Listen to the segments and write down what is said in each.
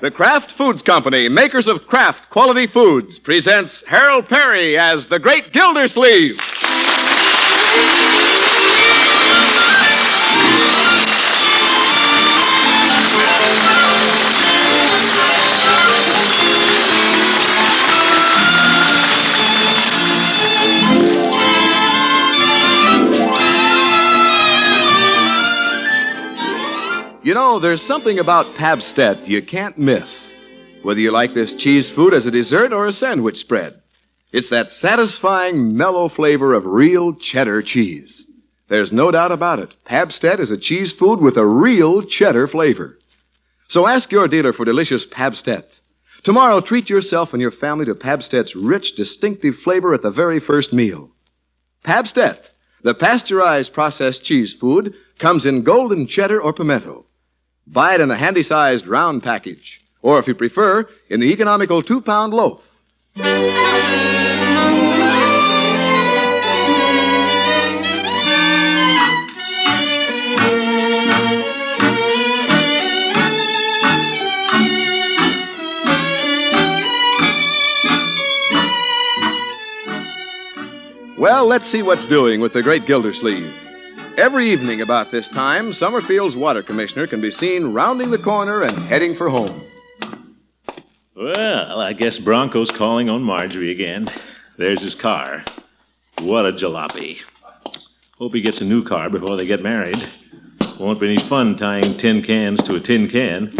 The Kraft Foods Company, makers of Kraft Quality Foods, presents Harold Perry as the Great Gildersleeve. You know, there's something about Pabst-ett you can't miss, whether you like this cheese food as a dessert or a sandwich spread. It's that satisfying, mellow flavor of real cheddar cheese. There's no doubt about it. Pabst-ett is a cheese food with a real cheddar flavor. So ask your dealer for delicious Pabst-ett. Tomorrow, treat yourself and your family to Pabst-ett's rich, distinctive flavor at the very first meal. Pabst-ett, the pasteurized processed cheese food, comes in golden cheddar or pimento. Buy it in a handy-sized round package, or if you prefer, in the economical 2-pound loaf. Well, let's see what's doing with the Great Gildersleeve. Every evening about this time, Summerfield's water commissioner can be seen rounding the corner and heading for home. Well, I guess Bronco's calling on Marjorie again. There's his car. What a jalopy. Hope he gets a new car before they get married. Won't be any fun tying tin cans to a tin can.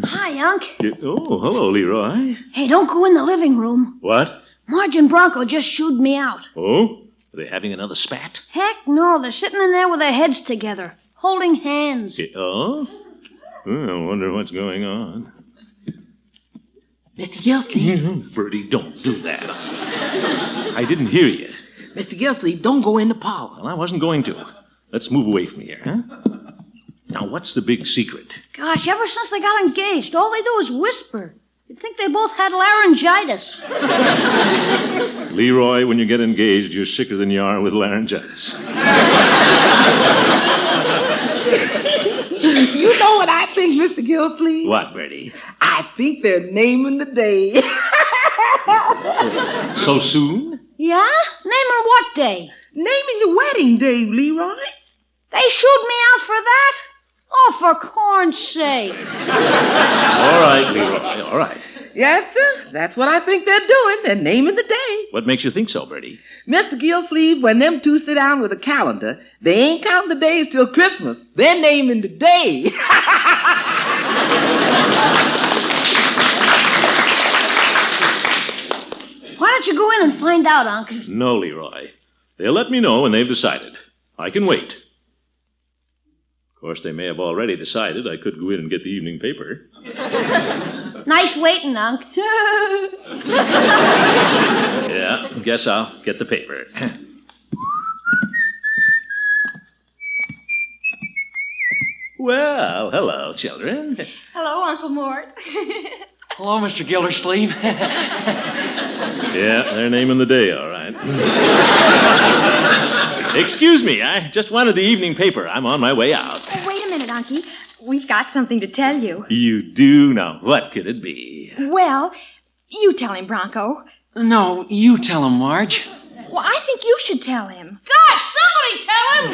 Hi, Unc. Oh, hello, Leroy. Hey, don't go in the living room. What? Marge and Bronco just shooed me out. Oh? Are they having another spat? Heck no, they're sitting in there with their heads together, holding hands. Oh? I wonder what's going on. Mr. Gilsleeve. Bertie, don't do that. I didn't hear you. Mr. Gilsleeve, don't go in the parlor. Well, I wasn't going to. Let's move away from here, huh? Now, what's the big secret? Gosh, ever since they got engaged, all they do is whisper. You'd think they both had laryngitis. Leroy, when you get engaged, you're sicker than you are with laryngitis. You know what I think, Mr. Gilsleeve? What, Bertie? I think they're naming the day. So soon? Yeah? Naming what day? Naming the wedding day, Leroy. They shooed me out for that? Oh, for corn's sake. All right, Leroy, all right. Yes, sir. That's what I think they're doing. They're naming the day. What makes you think so, Bertie? Mr. Gilsleeve, when them two sit down with a calendar, they ain't counting the days till Christmas. They're naming the day. Why don't you go in and find out, Unc? No, Leroy. They'll let me know when they've decided. I can wait. Of course, they may have already decided. I could go in and get the evening paper. Nice waiting, Unc. Yeah, guess I'll get the paper. Well, hello, children. Hello, Uncle Mort. Hello, Mr. Gildersleeve. Yeah, they're naming the day, all right. Excuse me, I just wanted the evening paper. I'm on my way out. Oh, wait a minute, Unky. We've got something to tell you. You do? Now, what could it be? Well, you tell him, Bronco. No, you tell him, Marge. Well, I think you should tell him. Gosh, somebody tell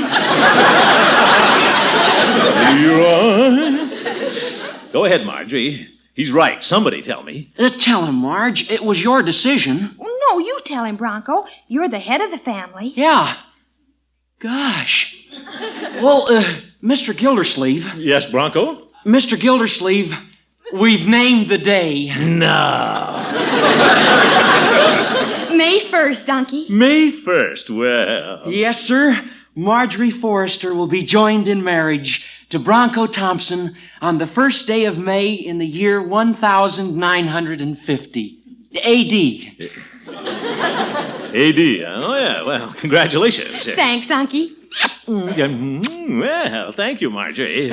him! Leroy? Go ahead, Marjorie. He's right. Somebody tell me. Tell him, Marge. It was your decision. Well, no, you tell him, Bronco. You're the head of the family. Yeah. Gosh. Well, Mr. Gildersleeve. Yes, Bronco? Mr. Gildersleeve, we've named the day. No. May 1st, Unky. May 1st. Well. Yes, sir. Marjorie Forrester will be joined in marriage to Bronco Thompson on the first day of May in the year 1950. A.D. A.D. Oh, yeah. Well, congratulations. Thanks, Unky. Well, thank you, Marjorie.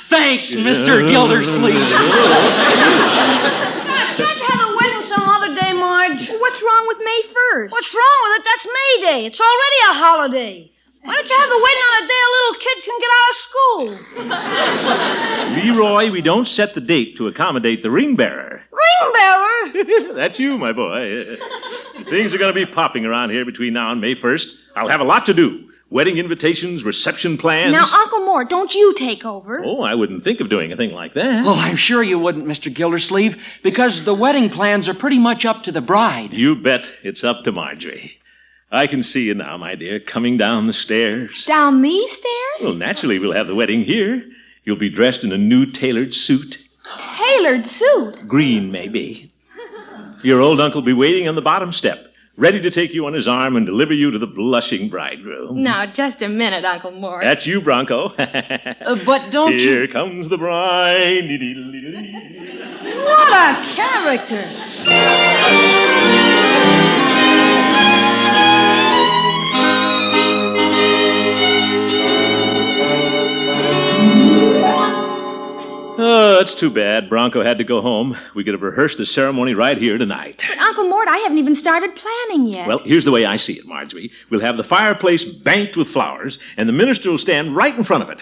Thanks, Mr. Gildersleeve. Gosh, can't you have a wedding some other day, Marge? What's wrong with May 1st? What's wrong with it? That's May Day. It's already a holiday. Why don't you have the wedding on a day a little little kid can get out of school. Leroy, we don't set the date to accommodate the ring bearer. Ring bearer? That's you, my boy. Things are going to be popping around here between now and May 1st. I'll have a lot to do. Wedding invitations, reception plans. Now, Uncle Mort, don't you take over. Oh, I wouldn't think of doing a thing like that. Oh, I'm sure you wouldn't, Mr. Gildersleeve, because the wedding plans are pretty much up to the bride. You bet it's up to Marjorie. I can see you now, my dear, coming down the stairs. Down these stairs? Well, naturally, we'll have the wedding here. You'll be dressed in a new tailored suit. Tailored suit? Green, maybe. Your old uncle will be waiting on the bottom step, ready to take you on his arm and deliver you to the blushing bridegroom. Now, just a minute, Uncle Mort. That's you, Bronco. But don't Here comes the bride. What a character. Oh, that's too bad. Bronco had to go home. We could have rehearsed the ceremony right here tonight. But, Uncle Mort, I haven't even started planning yet. Well, here's the way I see it, Marjorie. We'll have the fireplace banked with flowers, and the minister will stand right in front of it.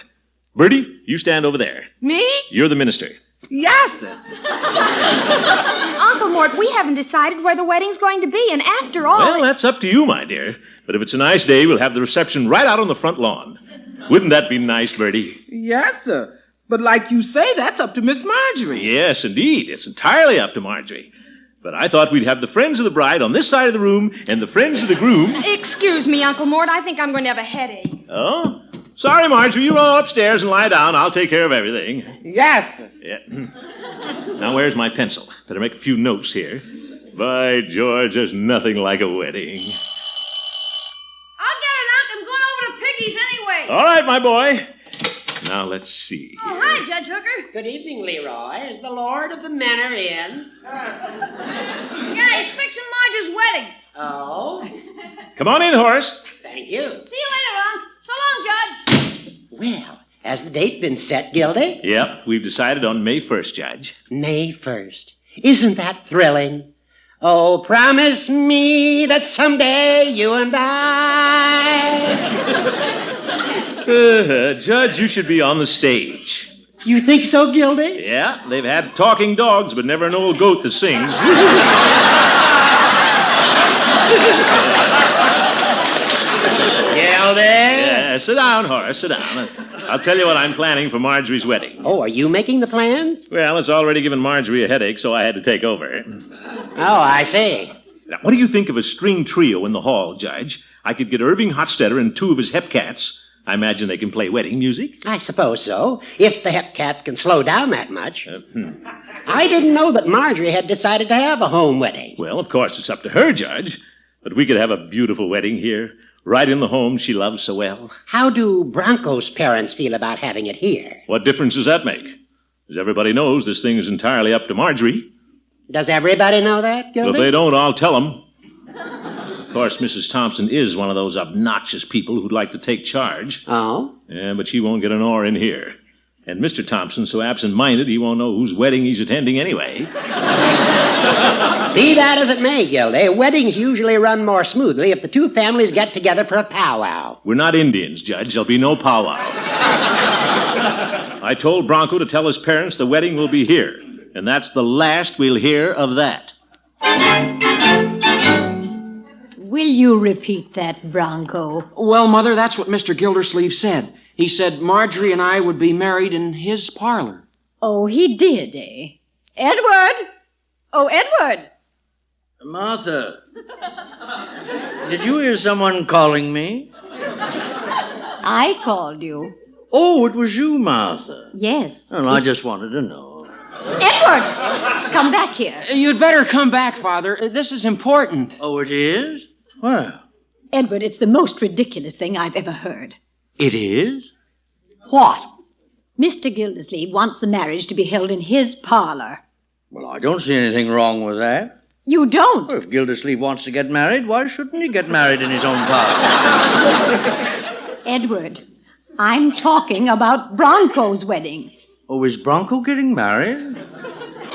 Bertie, you stand over there. Me? You're the minister. Yes, sir. Uncle Mort, we haven't decided where the wedding's going to be, and after all... Well, that's up to you, my dear. But if it's a nice day, we'll have the reception right out on the front lawn. Wouldn't that be nice, Bertie? Yes, sir. But like you say, that's up to Miss Marjorie. Yes, indeed. It's entirely up to Marjorie. But I thought we'd have the friends of the bride on this side of the room and the friends of the groom... Excuse me, Uncle Mort. I think I'm going to have a headache. Oh? Sorry, Marjorie. You roll upstairs and lie down. I'll take care of everything. Yes, sir. Yeah. Now, where's my pencil? Better make a few notes here. By George, there's nothing like a wedding. I'll get it, Unc. I'm going over to Piggy's anyway. All right, my boy. Now, let's see. Oh, hi, Judge Hooker. Good evening, Leroy. Is the Lord of the Manor in? Yeah, he's fixing Marge's wedding. Oh, Come on in, Horace. thank you. See you later, Unc. So long, Judge. Well, has the date been set, Gildy? Yep, we've decided on May 1st, Judge. May 1st. Isn't that thrilling? Oh, promise me that someday you and I... Judge, you should be on the stage. You think so, Gildy? Yeah, they've had talking dogs, but never an old goat that sings. Gildy? Yeah, sit down, Horace, sit down. I'll tell you what I'm planning for Marjorie's wedding. Oh, are you making the plans? Well, it's already given Marjorie a headache, so I had to take over. Oh, I see. Now, what do you think of a string trio in the hall, Judge? I could get Irving Hotstetter and two of his hep cats. I imagine they can play wedding music. I suppose so, if the hep cats can slow down that much. I didn't know that Marjorie had decided to have a home wedding. Well, of course, it's up to her, Judge. But we could have a beautiful wedding here, right in the home she loves so well. How do Bronco's parents feel about having it here? What difference does that make? As everybody knows, this thing is entirely up to Marjorie. Does everybody know that, Well, Gildy? if they don't, I'll tell them. Of course, Mrs. Thompson is one of those obnoxious people who'd like to take charge. Oh? Yeah, but she won't get an oar in here. And Mr. Thompson's so absent-minded, he won't know whose wedding he's attending anyway. Be that as it may, Gildy, weddings usually run more smoothly if the two families get together for a powwow. We're not Indians, Judge. There'll be no powwow. I told Bronco to tell his parents the wedding will be here. And that's the last we'll hear of that. Will you repeat that, Bronco? Well, Mother, that's what Mr. Gildersleeve said. He said Marjorie and I would be married in his parlor. Oh, he did, eh? Edward! Oh, Edward! Martha, did you hear someone calling me? I called you. Oh, it was you, Martha. Yes. Well, I just wanted to know. Edward! Come back here. You'd better come back, Father. This is important. Oh, it is? Well, Edward, it's the most ridiculous thing I've ever heard. it is? What? Mr. Gildersleeve wants the marriage to be held in his parlor. Well, I don't see anything wrong with that. You don't? Well, if Gildersleeve wants to get married, why shouldn't he get married in his own parlor? Edward, I'm talking about Bronco's wedding. Oh, is Bronco getting married?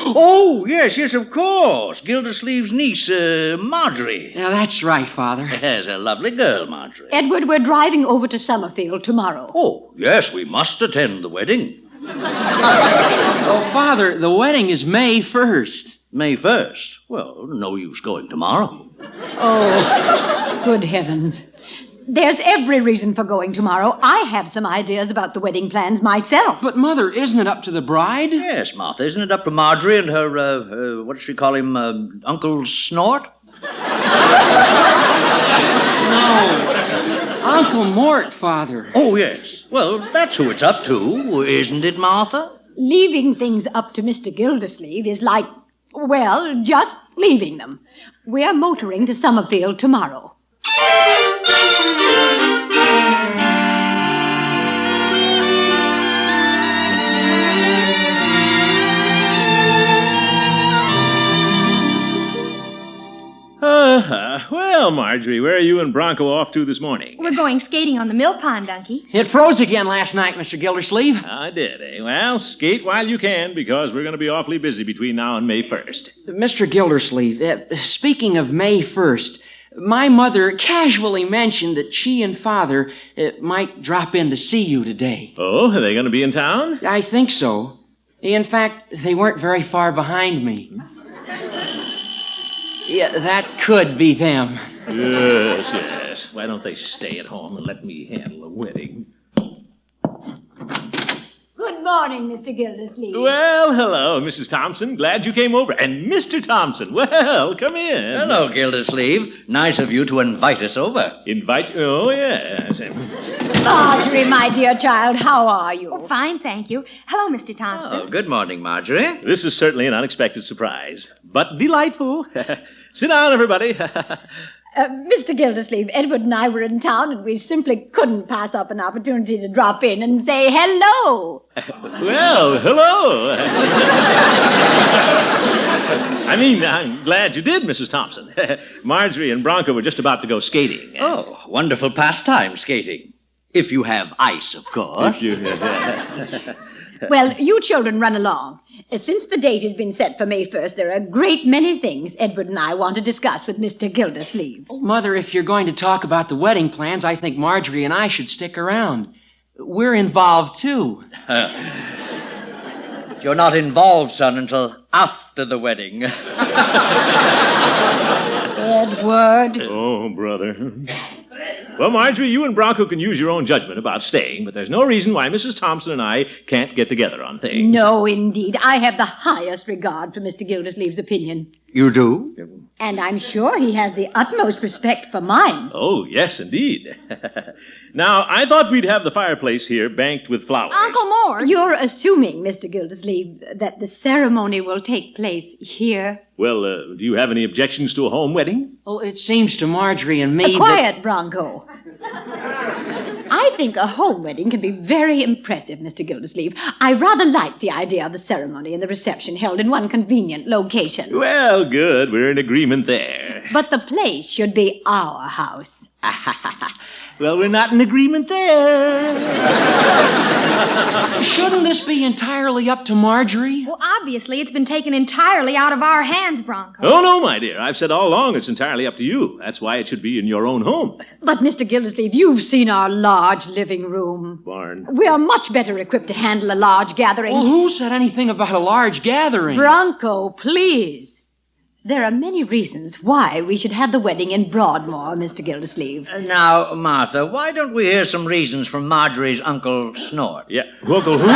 Oh, yes, of course. Gildersleeve's niece, Marjorie. Yeah, that's right, Father. Yes, a lovely girl, Marjorie. Edward, we're driving over to Summerfield tomorrow. Oh, yes, we must attend the wedding. Oh, Father, the wedding is May 1st. May 1st. Well, no use going tomorrow. Oh, good heavens. There's every reason for going tomorrow. I have some ideas about the wedding plans myself. But, Mother, isn't it up to the bride? Yes, Martha, isn't it up to Marjorie and her, what does she call him, Uncle Snort? No. Uncle Mort, Father. Oh, yes. Well, that's who it's up to, isn't it, Martha? Leaving things up to Mr. Gildersleeve is like, well, just leaving them. We're motoring to Summerfield tomorrow. Well, Marjorie, where are you and Bronco off to this morning? We're going skating on the mill pond, Unky. It froze again last night, Mr. Gildersleeve. I did, eh? Well, skate while you can, because we're going to be awfully busy between now and May 1st. Mr. Gildersleeve, speaking of May 1st, my mother casually mentioned that she and Father might drop in to see you today. Oh, are they going to be in town? I think so. In fact, they weren't very far behind me. Yeah, that could be them. Yes. Why don't they stay at home and let me handle the wedding? Good morning, Mr. Gildersleeve. Well, hello, Mrs. Thompson. Glad you came over. And Mr. Thompson, well, come in. Hello, Gildersleeve. Nice of you to invite us over. Invite you? Oh, yes. Marjorie, my dear child, how are you? Oh, fine, thank you. Hello, Mr. Thompson. Oh, good morning, Marjorie. This is certainly an unexpected surprise, but delightful. Sit down, everybody. Mr. Gildersleeve, Edward and I were in town, and we simply couldn't pass up an opportunity to drop in and say hello. Well, hello. I mean, I'm glad you did, Mrs. Thompson. Marjorie and Bronco were just about to go skating. Oh, wonderful pastime, skating. If you have ice, of course. If you... Well, you children run along. Since the date has been set for May 1st, there are a great many things Edward and I want to discuss with Mr. Gildersleeve. Oh, Mother, if you're going to talk about the wedding plans, I think Marjorie and I should stick around. We're involved, too. You're not involved, son, until after the wedding. Edward. Oh, brother. Well, Marjorie, you and Bronco can use your own judgment about staying, but there's no reason why Mrs. Thompson and I can't get together on things. No, indeed. I have the highest regard for Mr. Gildersleeve's opinion. You do? And I'm sure he has the utmost respect for mine. Oh, yes, indeed. Now, I thought we'd have the fireplace here banked with flowers. Uncle Mort. You're assuming, Mr. Gildersleeve, that the ceremony will take place here? Well, do you have any objections to a home wedding? Well, it seems to Marjorie and me Quiet, Bronco. I think a home wedding can be very impressive, Mr. Gildersleeve. I rather like the idea of the ceremony and the reception held in one convenient location. Well, good. We're in agreement there. But the place should be our house. Well, we're not in agreement there. Shouldn't this be entirely up to Marjorie? Well, obviously, it's been taken entirely out of our hands, Bronco. Oh, no, my dear. I've said all along it's entirely up to you. That's why it should be in your own home. But, Mr. Gildersleeve, you've seen our large living room. Barn. We are much better equipped to handle a large gathering. Well, who said anything about a large gathering? Bronco, please. There are many reasons why we should have the wedding in Broadmoor, Mr. Gildersleeve. Now, Martha, why don't we hear some reasons from Marjorie's Uncle Snort? Yeah. Uncle who?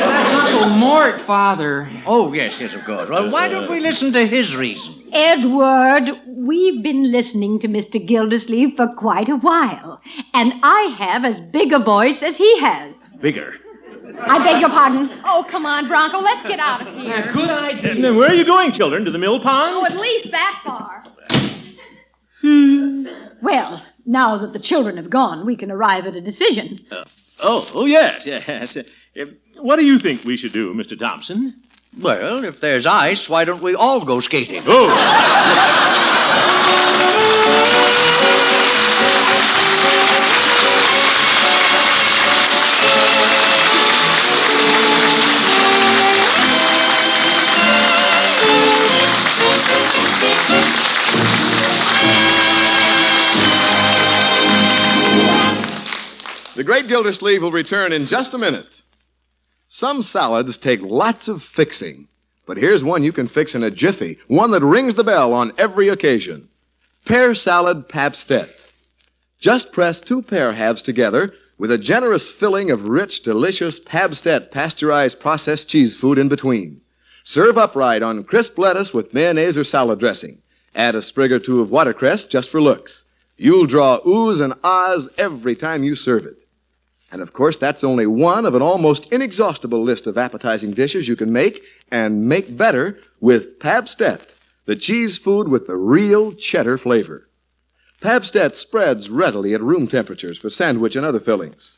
That's Uncle Mort, Father. Oh, yes, of course. Well, why don't we listen to his reasons? Edward, we've been listening to Mr. Gildersleeve for quite a while, and I have as big a voice as he has. Bigger. I beg your pardon. Oh, come on, Bronco. Let's get out of here. Good idea. And then where are you going, children? To the mill pond? Oh, at least that far. Well, now that the children have gone, we can arrive at a decision. Yes. What do you think we should do, Mr. Thompson? Well, if there's ice, why don't we all go skating? Oh. great Gildersleeve will return in just a minute. Some salads take lots of fixing, but here's one you can fix in a jiffy, one that rings the bell on every occasion. Pear Salad Pabst-ett. Just press 2 pear halves together with a generous filling of rich, delicious Pabst-ett pasteurized processed cheese food in between. Serve upright on crisp lettuce with mayonnaise or salad dressing. Add a sprig or 2 of watercress just for looks. You'll draw oohs and ahs every time you serve it. And of course, that's only one of an almost inexhaustible list of appetizing dishes you can make and make better with Pabst-ett, the cheese food with the real cheddar flavor. Pabst-ett spreads readily at room temperatures for sandwich and other fillings.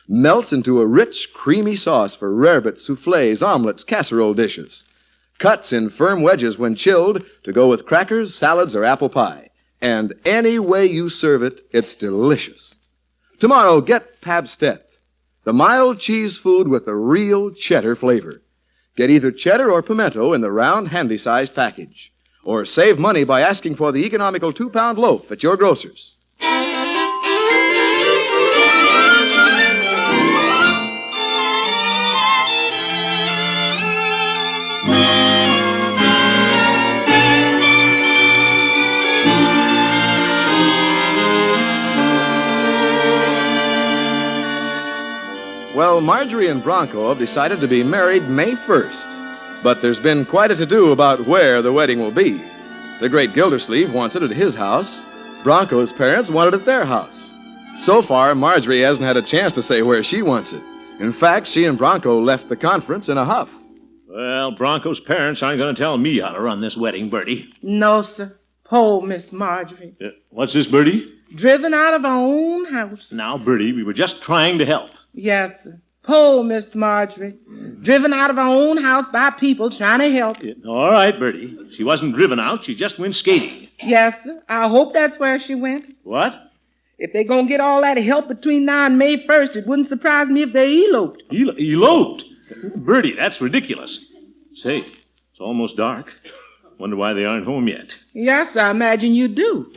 Melts into a rich, creamy sauce for rarebit, soufflés, omelets, casserole dishes. Cuts in firm wedges when chilled to go with crackers, salads, or apple pie. And any way you serve it, it's delicious. Tomorrow, get Pabst-ett, the mild cheese food with the real cheddar flavor. Get either cheddar or pimento in the round, handy-sized package. Or save money by asking for the economical 2-pound loaf at your grocer's. Well, Marjorie and Bronco have decided to be married May 1st. But there's been quite a to-do about where the wedding will be. The great Gildersleeve wants it at his house. Bronco's parents want it at their house. So far, Marjorie hasn't had a chance to say where she wants it. In fact, she and Bronco left the conference in a huff. Well, Bronco's parents aren't going to tell me how to run this wedding, Bertie. No, sir. Poor Miss Marjorie. What's this, Bertie? Driven out of our own house. Now, Bertie, we were just trying to help. Yes, sir. Poor Miss Marjorie. Driven out of our own house by people trying to help. All right, Bertie. She wasn't driven out. She just went skating. Yes, sir. I hope that's where she went. What? If they're going to get all that help between now and May 1st, it wouldn't surprise me if they eloped. Eloped? Bertie, that's ridiculous. Say, it's almost dark. Wonder why they aren't home yet. Yes, I imagine you do.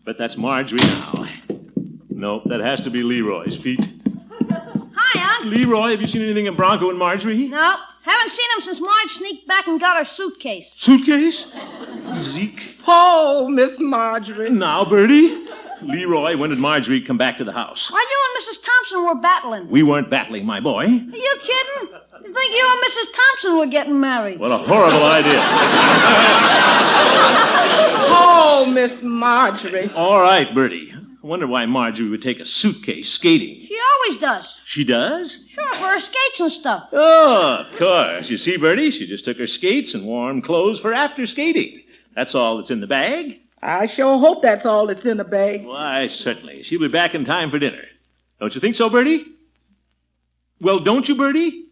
Bet that's Marjorie now. Nope, that has to be Leroy's feet. Hi, Unc. Leroy, have you seen anything of Bronco and Marjorie? No, haven't seen him since Marge sneaked back and got her suitcase. Suitcase? Zeke. Poor Miss Marjorie. Now, Bertie. Leroy, when did Marjorie come back to the house? Why, you and Mrs. Thompson were battling. We weren't battling, my boy. Are you kidding? You think you and Mrs. Thompson were getting married? What a horrible idea. Oh, Miss Marjorie. All right, Bertie. I wonder why Marjorie would take a suitcase skating. She always does. She does? Sure, for her skates and stuff. Oh, of course. You see, Bertie, she just took her skates and warm clothes for after skating. That's all that's in the bag. I sure hope that's all that's in the bag. Why, certainly. She'll be back in time for dinner. Don't you think so, Bertie? Well, don't you, Bertie?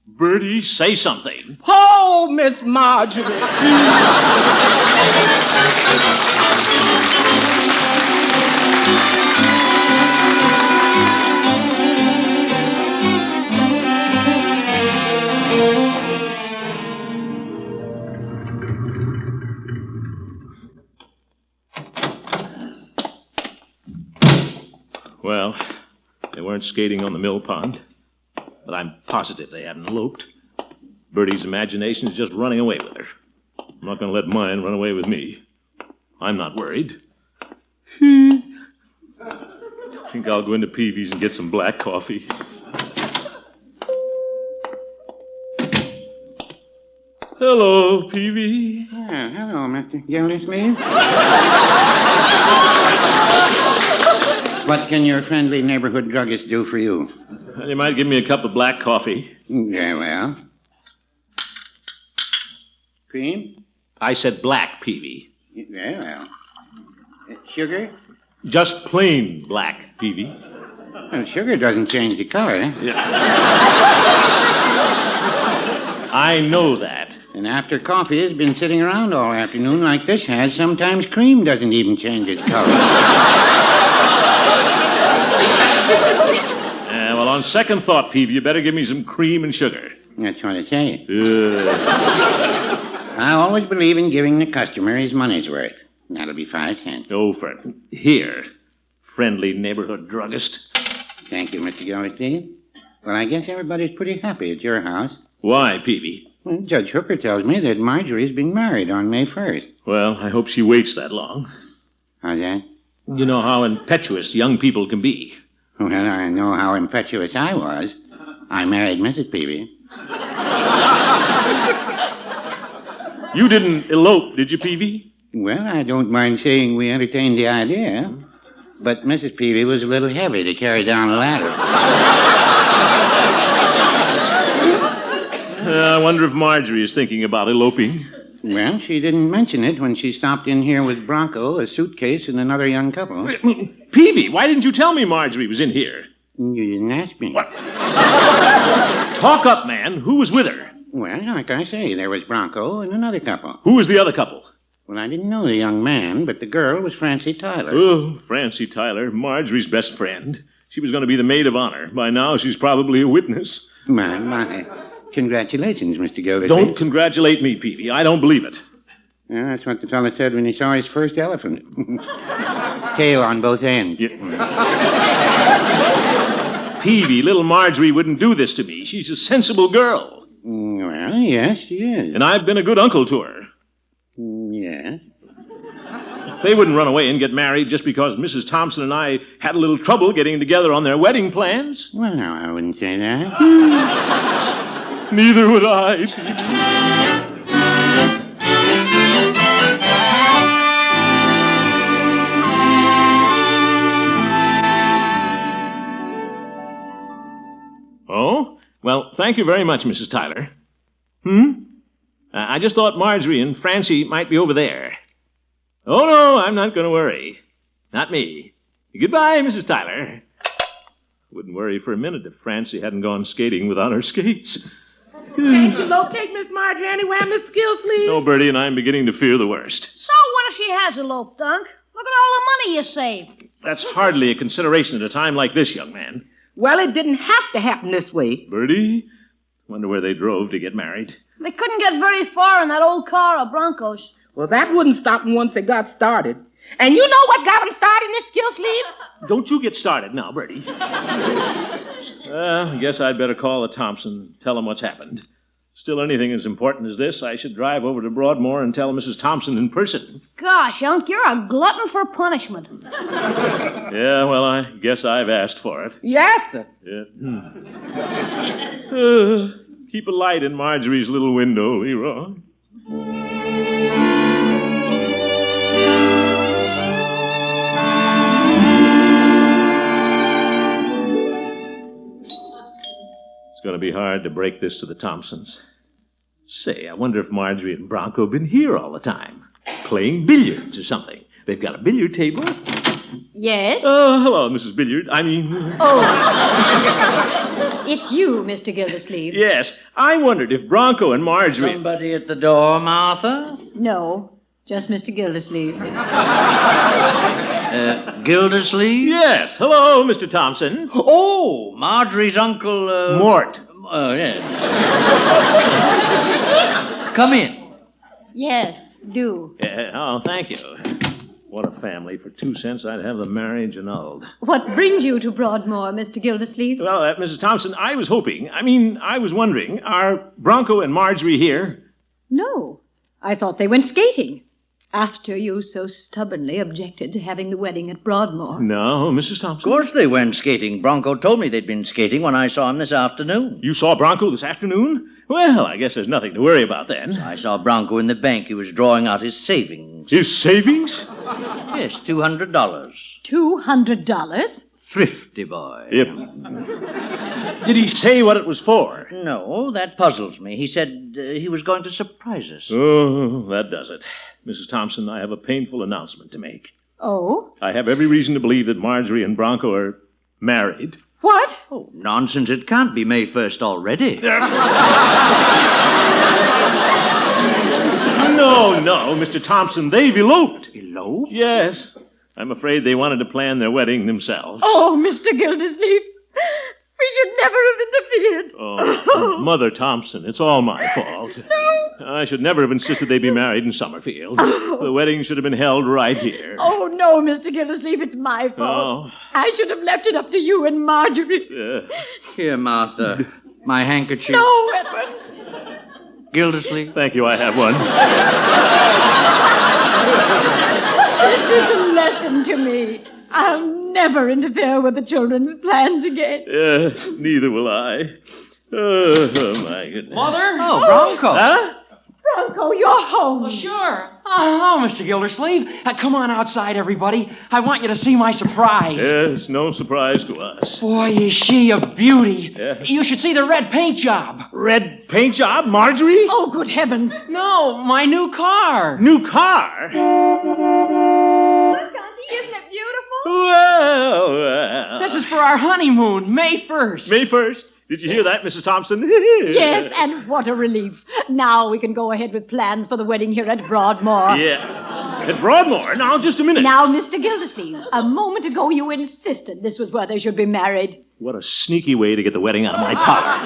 Bertie, say something. Oh, Miss Marjorie. Well, they weren't skating on the mill pond, but I'm positive they haven't eloped. Bertie's imagination is just running away with her. I'm not going to let mine run away with me. I'm not worried. I think I'll go into Peavy's and get some black coffee. Hello, Peavy. Hello, Mr. Gildersleeve. What can your friendly neighborhood druggist do for you? Well, you might give me a cup of black coffee. Very well. Cream? I said black, Peavy. Very well. Sugar? Just plain black, Peavy. Well, sugar doesn't change the color. Yeah. I know that. And after coffee has been sitting around all afternoon like this has, sometimes cream doesn't even change its color. Well, on second thought, Peavy, you better give me some cream and sugar. That's what I say. I always believe in giving the customer his money's worth. That'll be 5 cents. Oh, friend. Here, friendly neighborhood druggist. Thank you, Mr. Gildersleeve. Well, I guess everybody's pretty happy at your house. Why, Peavy? Well, Judge Hooker tells me that Marjorie's being married on May 1st. Well, I hope she waits that long. How's that? You know how impetuous young people can be. Well, I know how impetuous I was. I married Mrs. Peavy. You didn't elope, did you, Peavy? Well, I don't mind saying we entertained the idea. But Mrs. Peavy was a little heavy to carry down a ladder. I wonder if Marjorie is thinking about eloping. Well, she didn't mention it when she stopped in here with Bronco, a suitcase, and another young couple. Peavy, why didn't you tell me Marjorie was in here? You didn't ask me. What? Talk up, man. Who was with her? Well, like I say, there was Bronco and another couple. Who was the other couple? Well, I didn't know the young man, but the girl was Francie Tyler. Oh, Francie Tyler, Marjorie's best friend. She was going to be the maid of honor. By now, she's probably a witness. My. Congratulations, Mr. Gildersleeve. Don't congratulate me, Peavy. I don't believe it. Yeah, that's what the fellow said when he saw his first elephant. Tail on both ends. Yeah. Peavy, little Marjorie wouldn't do this to me. She's a sensible girl. Well, yes, she is. And I've been a good uncle to her. Yes. They wouldn't run away and get married just because Mrs. Thompson and I had a little trouble getting together on their wedding plans. Well, no, I wouldn't say that. Neither would I. Oh? Well, thank you very much, Mrs. Tyler. I just thought Marjorie and Francie might be over there. Oh, no, I'm not going to worry. Not me. Goodbye, Mrs. Tyler. Wouldn't worry for a minute if Francie hadn't gone skating without her skates. Can't you locate Miss Marjorie anywhere, Miss Gildersleeve? No, Bertie, and I'm beginning to fear the worst. So what if she has eloped, Dunk? Look at all the money you saved. That's hardly a consideration at a time like this, young man. Well, it didn't have to happen this way. Bertie, wonder where they drove to get married. They couldn't get very far in that old car of Bronco's. Well, that wouldn't stop them once they got started. And you know what got them started, Miss Gildersleeve? Don't you get started now, Bertie. I guess I'd better call the Thompson, tell them what's happened. Still, anything as important as this, I should drive over to Broadmoor and tell Mrs. Thompson in person. Gosh, Unc, you're a glutton for punishment. Yeah, well, I guess I've asked for it. Yes, sir. Yeah. Keep a light in Marjorie's little window, Leroy. It's going to be hard to break this to the Thompsons. Say, I wonder if Marjorie and Bronco have been here all the time, playing billiards or something. They've got a billiard table. Yes? Oh, hello, Mrs. Billiard. Oh. It's you, Mr. Gildersleeve. Yes, I wondered if Bronco and Marjorie... Somebody at the door, Martha? No, just Mr. Gildersleeve. Gildersleeve? Yes, hello, Mr. Thompson. Oh, Marjorie's uncle, Mort. Oh, yes. Come in. Yes, do. Oh, thank you. What a family. For 2 cents, I'd have the marriage annulled. What brings you to Broadmoor, Mr. Gildersleeve? Well, Mrs. Thompson, I was wondering, are Bronco and Marjorie here? No. I thought they went skating. After you so stubbornly objected to having the wedding at Broadmoor. No, Mrs. Of Thompson. course they went skating. Bronco told me they'd been skating when I saw him this afternoon. You saw Bronco this afternoon? Well, I guess there's nothing to worry about then. I saw Bronco in the bank. He was drawing out his savings. His savings? Yes, $200. $200? Thrifty boy. Yep. Did he say what it was for? No, that puzzles me. He said he was going to surprise us. Oh, that does it. Mrs. Thompson, I have a painful announcement to make. Oh? I have every reason to believe that Marjorie and Bronco are married. What? Oh, nonsense. It can't be May 1st already. No, Mr. Thompson. They've eloped. Eloped? Yes. I'm afraid they wanted to plan their wedding themselves. Oh, Mr. Gildersleeve. We should never have interfered. Oh, Mother Thompson, it's all my fault. No. I should never have insisted they be married in Summerfield. The wedding should have been held right here. Oh, no, Mr. Gildersleeve, it's my fault. I should have left it up to you and Marjorie. Here, Martha. My handkerchief. No, Edward. Gildersleeve. Thank you, I have one. This is a lesson to me. I'll never interfere with the children's plans again. Neither will I. Oh, my goodness. Mother? Oh, Bronco. Huh? Bronco, you're home. Well, sure. Oh, hello, Mr. Gildersleeve. Come on outside, everybody. I want you to see my surprise. Yes, no surprise to us. Boy, is she a beauty. Yeah. You should see the red paint job. Red paint job, Marjorie? Oh, good heavens. No, my new car. New car? Look, Auntie, isn't it beautiful? Well. This is for our honeymoon, May 1st. May 1st. Did you hear that, Mrs. Thompson? Yes, and what a relief. Now we can go ahead with plans for the wedding here at Broadmoor. Yeah. At Broadmoor? Now, just a minute. Now, Mr. Gildersleeve, a moment ago you insisted this was where they should be married. What a sneaky way to get the wedding out of my pocket.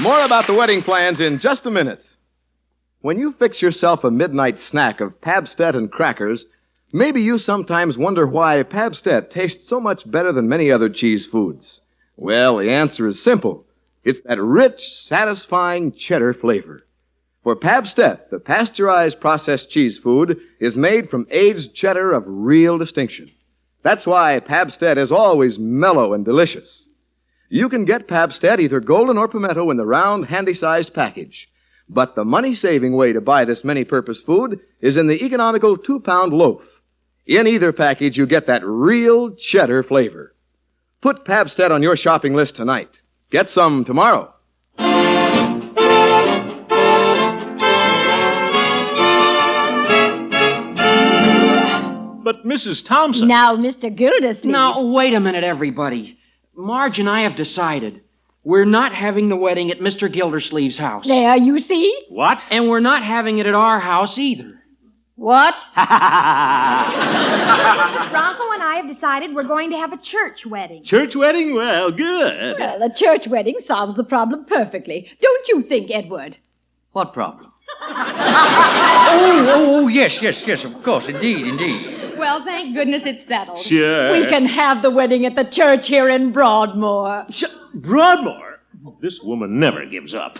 More about the wedding plans in just a minute. When you fix yourself a midnight snack of Pabstet and crackers, maybe you sometimes wonder why Pabstet tastes so much better than many other cheese foods. Well, the answer is simple. It's that rich, satisfying cheddar flavor. For Pabstet, the pasteurized processed cheese food, is made from aged cheddar of real distinction. That's why Pabstet is always mellow and delicious. You can get Pabstet either golden or pimento in the round, handy-sized package. But the money-saving way to buy this many-purpose food is in the economical 2-pound loaf. In either package, you get that real cheddar flavor. Put Pabstet on your shopping list tonight. Get some tomorrow. But, Mrs. Thompson... Now, Mr. Gildersleeve. Now, wait a minute, everybody. Marge and I have decided we're not having the wedding at Mr. Gildersleeve's house. There, you see? What? And we're not having it at our house either. What? Bronco and I have decided we're going to have a church wedding. Church wedding? Well, good. Well, a church wedding solves the problem perfectly. Don't you think, Edward? What problem? oh, yes, of course, indeed. Well, thank goodness it's settled. Sure. We can have the wedding at the church here in Broadmoor. Broadmoor? This woman never gives up.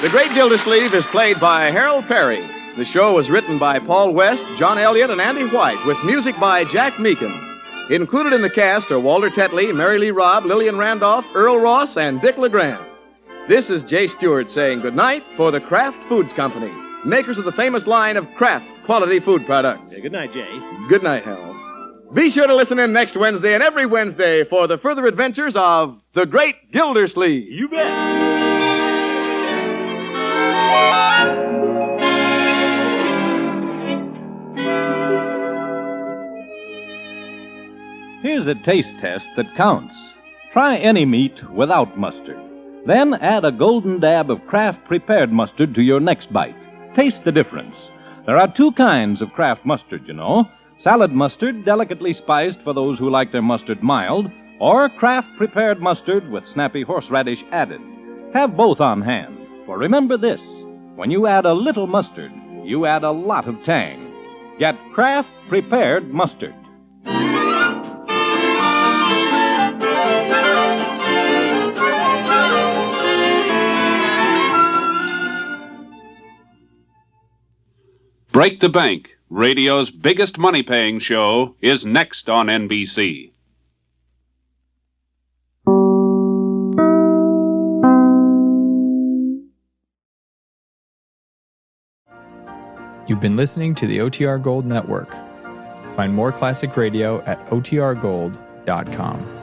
The Great Gildersleeve is played by Harold Perry. The show was written by Paul West, John Elliott, and Andy White, with music by Jack Meakin. Included in the cast are Walter Tetley, Mary Lee Robb, Lillian Randolph, Earl Ross, and Dick LeGrand. This is Jay Stewart saying goodnight for the Kraft Foods Company, makers of the famous line of Kraft quality food products. Yeah, good night, Jay. Good night, Hal. Be sure to listen in next Wednesday and every Wednesday for the further adventures of the Great Gildersleeve. You bet. Here's a taste test that counts. Try any meat without mustard. Then add a golden dab of Kraft prepared mustard to your next bite. Taste the difference. There are two kinds of Kraft mustard, you know. Salad mustard, delicately spiced for those who like their mustard mild, or Kraft prepared mustard with snappy horseradish added. Have both on hand. For remember this, when you add a little mustard, you add a lot of tang. Get Kraft prepared mustard. Break the Bank, radio's biggest money-paying show, is next on NBC. You've been listening to the OTR Gold Network. Find more classic radio at otrgold.com.